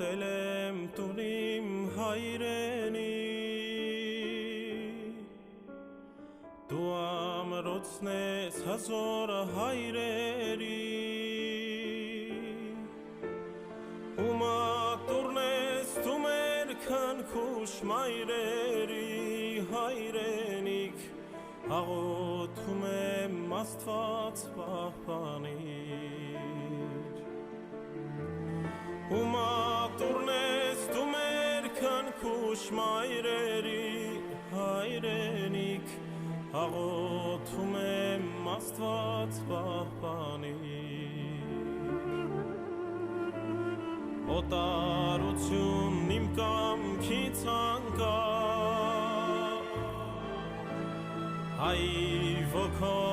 Ատել եմ տունիմ հայրենի Դու ամրոցն ես հազոր հայրերի Ու մատուրն ես դու մեր քնքուշ մայրերի հայրենիք Աղոթում եմ Աստված պահպանիր Ու մատուրն ես դու մեր քնքուշ մայրերի հայրենիք Աղոթում եմ Աստված պահպանիր Օտարությունն իմ կամքից անկա Հայր ոգով